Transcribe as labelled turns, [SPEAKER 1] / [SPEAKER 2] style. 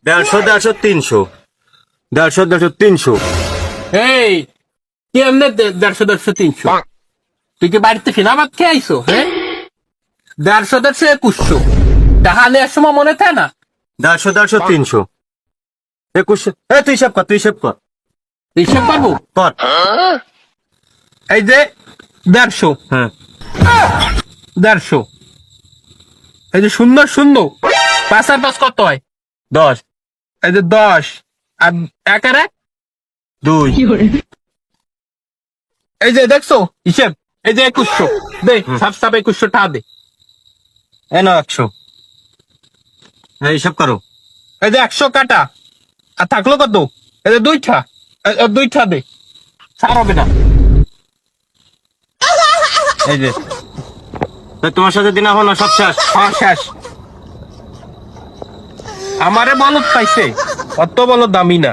[SPEAKER 1] 150, 150, 300, 150, 150, 300।
[SPEAKER 2] এই কি এমনি 150, 300? তুই কি বাড়িতে ফিনা ভাত খেয়ে আইসো? হ্যাঁ, 150, 2100 টাকা নেওয়ার সময় মনে থাকে না?
[SPEAKER 1] 150, 150, 300, 2100। তুই হিসাব কর, তুই হিসাব কর।
[SPEAKER 2] হিসাব পারবো?
[SPEAKER 1] কর।
[SPEAKER 2] এই যে 150,
[SPEAKER 1] হ্যাঁ
[SPEAKER 2] 150, এই যে সুন্দর সুন্দর 5 আর 5 কত হয়?
[SPEAKER 1] 10,
[SPEAKER 2] এই যে 10 আর 1 আর 1,
[SPEAKER 1] 2,
[SPEAKER 2] এই যে দেখছো হিসেব, এই যে 2100 দে, সাপ সাপ 2100 টাকা দে।
[SPEAKER 1] নাও 100। হিসাব করো।
[SPEAKER 2] এই যে 100 কাটা, আর থাকলো কত? এই যে 2টা, এই 2টা দে, ছাড় হবে না।
[SPEAKER 1] এই যে তা তোমার সাথে দিন এখন সব শেষ।
[SPEAKER 2] হ্যাঁ শেষ। আমারে বলত পাইছে, অত বলো দামি না।